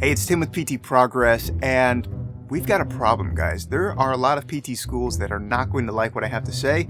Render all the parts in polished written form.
Hey, it's Tim with PT Progress, and we've got a problem, guys. There are a lot of PT schools that are not going to like what I have to say,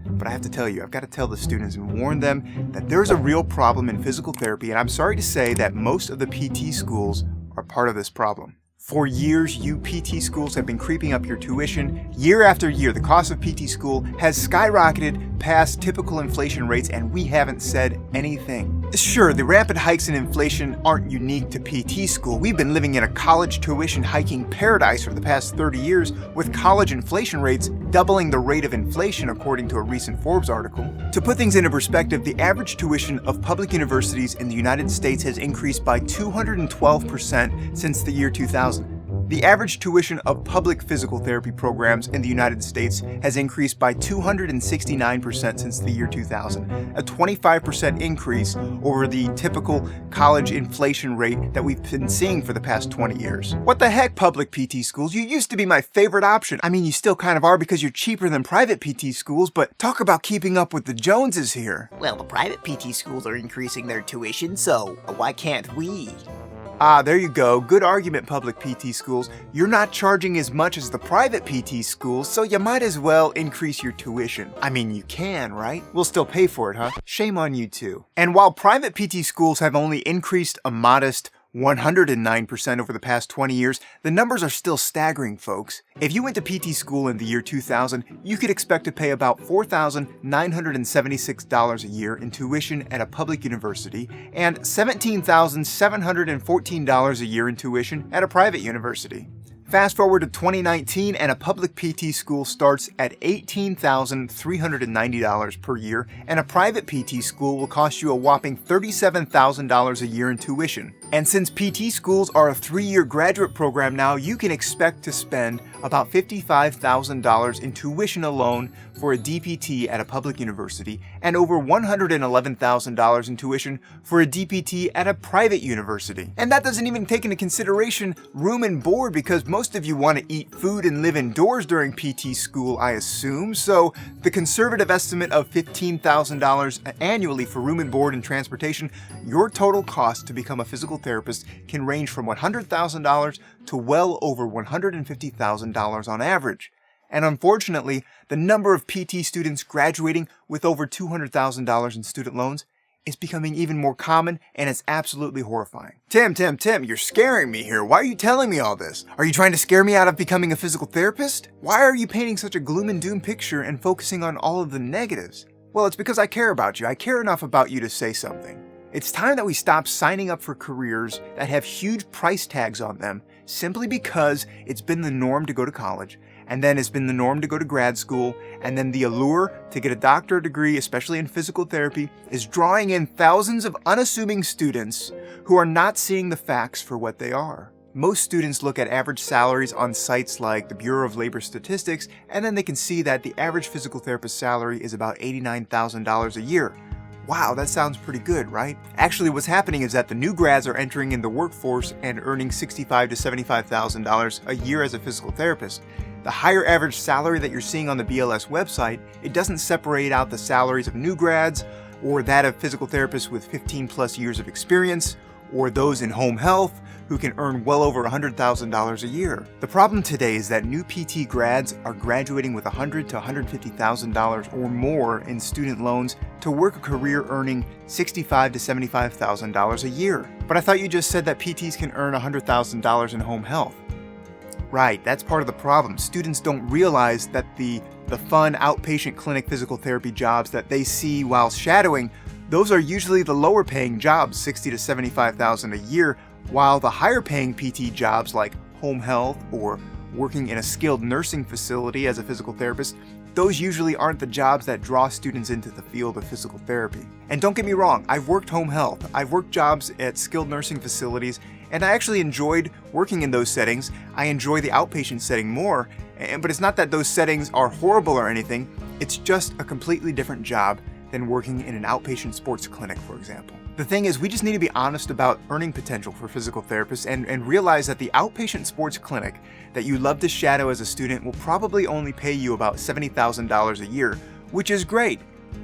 but I have to tell you, I've got to tell the students and warn them that there's a real problem in physical therapy, and I'm sorry to say that most of the PT schools are part of this problem. For years, you PT schools have been creeping up your tuition. Year after year, the cost of PT school has skyrocketed past typical inflation rates, and we haven't said anything. Sure, the rapid hikes in inflation aren't unique to PT school. We've been living in a college tuition hiking paradise for the past 30 years, with college inflation rates doubling the rate of inflation, according to a recent Forbes article. To put things into perspective, the average tuition of public universities in the United States has increased by 212% since the year 2000. The average tuition of public physical therapy programs in the United States has increased by 269% since the year 2000, a 25% increase over the typical college inflation rate that we've been seeing for the past 20 years. What the heck, public PT schools? You used to be my favorite option. I mean, you still kind of are because you're cheaper than private PT schools, but talk about keeping up with the Joneses here. Well, the private PT schools are increasing their tuition, so why can't we? Ah, there you go. Good argument, public PT schools. You're not charging as much as the private PT schools, so you might as well increase your tuition. I mean, you can, right? We'll still pay for it, huh? Shame on you too. And while private PT schools have only increased a modest 109% over the past 20 years, the numbers are still staggering, folks. If you went to PT school in the year 2000, you could expect to pay about $4,976 a year in tuition at a public university and $17,714 a year in tuition at a private university. Fast forward to 2019 and a public PT school starts at $18,390 per year, and a private PT school will cost you a whopping $37,000 a year in tuition. And since PT schools are a 3-year graduate program now, you can expect to spend about $55,000 in tuition alone for a DPT at a public university and over $111,000 in tuition for a DPT at a private university. And that doesn't even take into consideration room and board, because most of you want to eat food and live indoors during PT school, I assume. So the conservative estimate of $15,000 annually for room and board and transportation, your total cost to become a physical therapist can range from $100,000 to well over $150,000 on average. And unfortunately, the number of PT students graduating with over $200,000 in student loans is becoming even more common, and it's absolutely horrifying. Tim, you're scaring me here. Why are you telling me all this? Are you trying to scare me out of becoming a physical therapist? Why are you painting such a gloom and doom picture and focusing on all of the negatives? Well, it's because I care about you. I care enough about you to say something. It's time that we stop signing up for careers that have huge price tags on them simply because it's been the norm to go to college, and then it's been the norm to go to grad school, and then the allure to get a doctorate degree, especially in physical therapy, is drawing in thousands of unassuming students who are not seeing the facts for what they are. Most students look at average salaries on sites like the Bureau of Labor Statistics, and then they can see that the average physical therapist salary is about $89,000 a year. Wow, that sounds pretty good, right? Actually, what's happening is that the new grads are entering in the workforce and earning $65,000 to $75,000 a year as a physical therapist. The higher average salary that you're seeing on the BLS website, it doesn't separate out the salaries of new grads or that of physical therapists with 15 plus years of experience, or those in home health who can earn well over $100,000 a year. The problem today is that new PT grads are graduating with $100,000 to $150,000 or more in student loans to work a career earning $65,000 to $75,000 a year. But I thought you just said that PTs can earn $100,000 in home health. Right, that's part of the problem. Students don't realize that the fun outpatient clinic physical therapy jobs that they see while shadowing, those are usually the lower paying jobs, $60,000 to $75,000 a year, while the higher paying PT jobs like home health or working in a skilled nursing facility as a physical therapist, those usually aren't the jobs that draw students into the field of physical therapy. And don't get me wrong, I've worked home health, I've worked jobs at skilled nursing facilities, and I actually enjoyed working in those settings. I enjoy the outpatient setting more, but it's not that those settings are horrible or anything, it's just a completely different job than working in an outpatient sports clinic, for example. The thing is, we just need to be honest about earning potential for physical therapists and realize that the outpatient sports clinic that you love to shadow as a student will probably only pay you about $70,000 a year, which is great.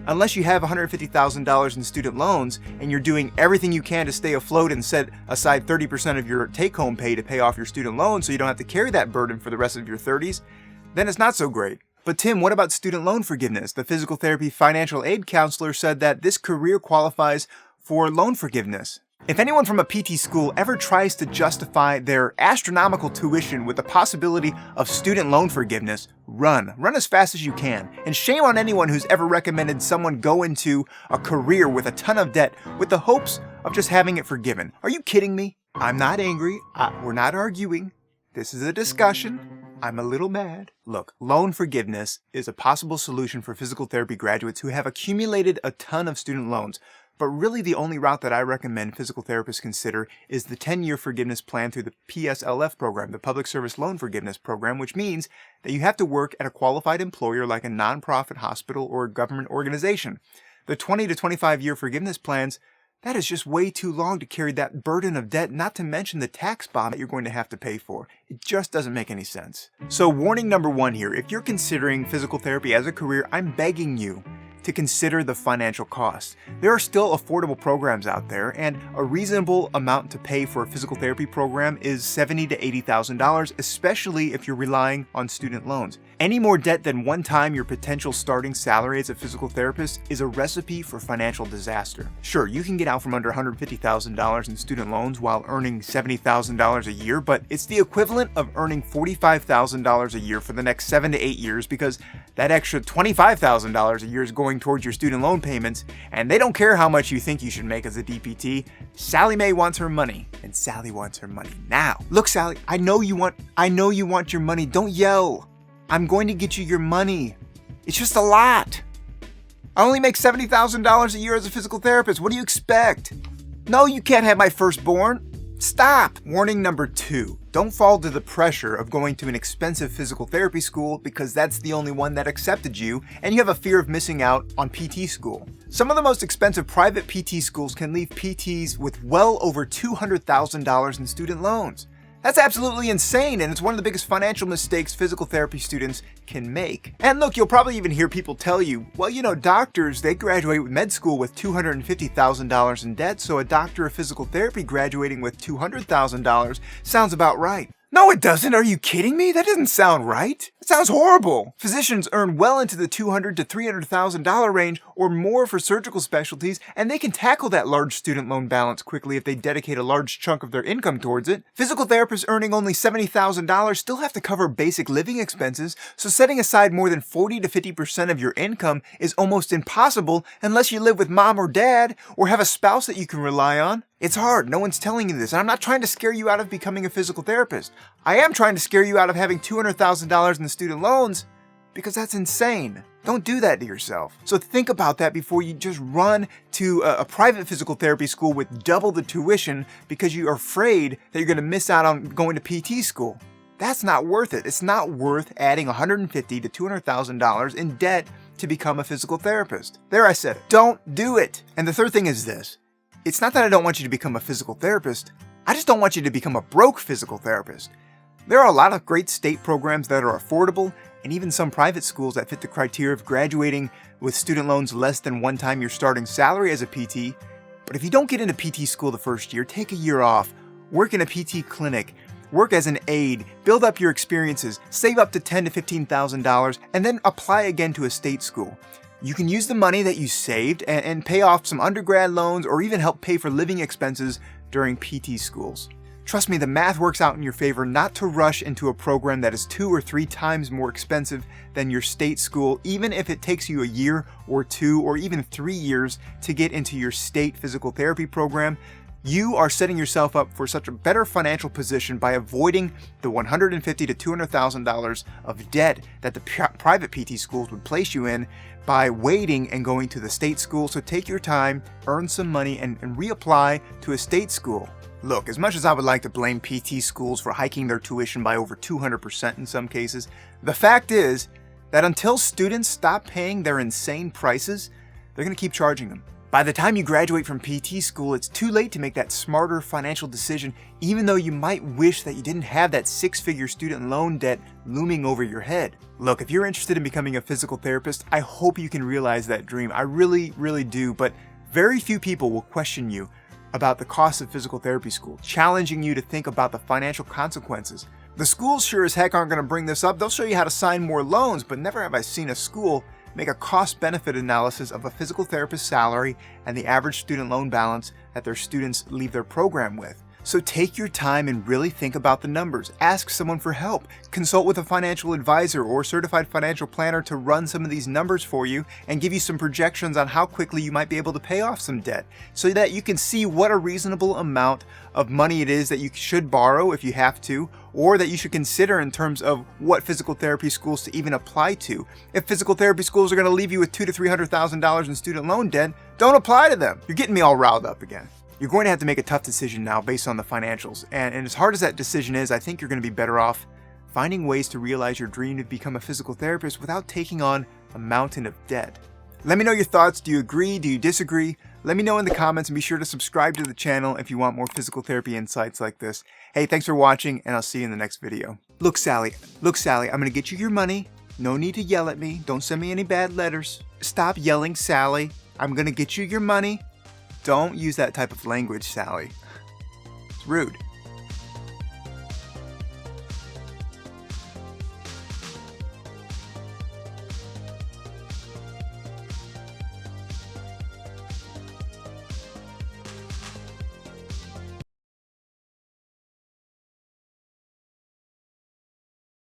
Unless you have $150,000 in student loans and you're doing everything you can to stay afloat and set aside 30% of your take-home pay to pay off your student loans so you don't have to carry that burden for the rest of your 30s, then it's not so great. But Tim, what about student loan forgiveness? The physical therapy financial aid counselor said that this career qualifies for loan forgiveness. If anyone from a PT school ever tries to justify their astronomical tuition with the possibility of student loan forgiveness, run. Run as fast as you can. And shame on anyone who's ever recommended someone go into a career with a ton of debt with the hopes of just having it forgiven. Are you kidding me? I'm not angry. We're not arguing. This is a discussion. I'm a little mad. Look, loan forgiveness is a possible solution for physical therapy graduates who have accumulated a ton of student loans. But really the only route that I recommend physical therapists consider is the 10-year forgiveness plan through the PSLF program, the Public Service Loan Forgiveness Program, which means that you have to work at a qualified employer like a nonprofit hospital or a government organization. The 20 to 25-year forgiveness plans, that is just way too long to carry that burden of debt, not to mention the tax bomb that you're going to have to pay for. It just doesn't make any sense. So warning number one here, if you're considering physical therapy as a career, I'm begging you to consider the financial cost. There are still affordable programs out there, and a reasonable amount to pay for a physical therapy program is $70,000 to $80,000, especially if you're relying on student loans. Any more debt than one time your potential starting salary as a physical therapist is a recipe for financial disaster. Sure, you can get out from under $150,000 in student loans while earning $70,000 a year, but it's the equivalent of earning $45,000 a year for the next 7 to 8 years, because that extra $25,000 a year is going towards your student loan payments, and they don't care how much you think you should make as a DPT. Sally Mae wants her money, and Sally wants her money now. Look, Sally, I know you want your money. Don't yell. I'm going to get you your money. It's just a lot. I only make $70,000 a year as a physical therapist. What do you expect? No, you can't have my firstborn. Stop! Warning number 2. Don't fall to the pressure of going to an expensive physical therapy school because that's the only one that accepted you, and you have a fear of missing out on PT school. Some of the most expensive private PT schools can leave PTs with well over $200,000 in student loans. That's absolutely insane, and it's one of the biggest financial mistakes physical therapy students can make. And look, you'll probably even hear people tell you, well, you know, doctors, they graduate with med school with $250,000 in debt, so a doctor of physical therapy graduating with $200,000 sounds about right. No, it doesn't. Are you kidding me? That doesn't sound right. It sounds horrible. Physicians earn well into the $200,000 to $300,000 range or more for surgical specialties, and they can tackle that large student loan balance quickly if they dedicate a large chunk of their income towards it. Physical therapists earning only $70,000 still have to cover basic living expenses, so setting aside more than 40 to 50% of your income is almost impossible unless you live with mom or dad or have a spouse that you can rely on. It's hard. No one's telling you this, and I'm not trying to scare you out of becoming a physical therapist. I am trying to scare you out of having $200,000 in student loans, because that's insane. Don't do that to yourself. So think about that before you just run to a private physical therapy school with double the tuition because you are afraid that you're going to miss out on going to PT school. That's not worth it. It's not worth adding $150,000 to $200,000 in debt to become a physical therapist. There, I said it. Don't do it. And the third thing is this. It's not that I don't want you to become a physical therapist. I just don't want you to become a broke physical therapist. There are a lot of great state programs that are affordable, and even some private schools that fit the criteria of graduating with student loans less than one time your starting salary as a PT. But if you don't get into PT school the first year, take a year off, work in a PT clinic, work as an aide, build up your experiences, save up to $10,000 to $15,000, and then apply again to a state school. You can use the money that you saved and pay off some undergrad loans or even help pay for living expenses during PT schools. Trust me, the math works out in your favor not to rush into a program that is 2 or 3 times more expensive than your state school, even if it takes you a year or 2 or even 3 years to get into your state physical therapy program. You are setting yourself up for such a better financial position by avoiding the $150,000 to $200,000 of debt that the private PT schools would place you in by waiting and going to the state school. So take your time, earn some money, and reapply to a state school. Look, as much as I would like to blame PT schools for hiking their tuition by over 200% in some cases, the fact is that until students stop paying their insane prices, they're going to keep charging them. By the time you graduate from PT school, it's too late to make that smarter financial decision, even though you might wish that you didn't have that six-figure student loan debt looming over your head. Look, if you're interested in becoming a physical therapist, I hope you can realize that dream. I really, really do, but very few people will question you about the cost of physical therapy school, challenging you to think about the financial consequences. The schools sure as heck aren't going to bring this up. They'll show you how to sign more loans, but never have I seen a school make a cost-benefit analysis of a physical therapist's salary and the average student loan balance that their students leave their program with. So take your time and really think about the numbers. Ask someone for help. Consult with a financial advisor or certified financial planner to run some of these numbers for you and give you some projections on how quickly you might be able to pay off some debt so that you can see what a reasonable amount of money it is that you should borrow if you have to, or that you should consider in terms of what physical therapy schools to even apply to. If physical therapy schools are going to leave you with $200,000 to $300,000 in student loan debt, don't apply to them. You're getting me all riled up again. You're going to have to make a tough decision now based on the financials, and as hard as that decision is, I think you're going to be better off finding ways to realize your dream to become a physical therapist without taking on a mountain of debt. Let me know your thoughts. Do you agree? Do you disagree? Let me know in the comments, and be sure to subscribe to the channel if you want more physical therapy insights like this. Hey, thanks for watching, and I'll see you in the next video. Look, Sally, I'm going to get you your money. No need to yell at me. Don't send me any bad letters. Stop yelling, Sally. I'm going to get you your money. Don't use that type of language, Sally. It's rude.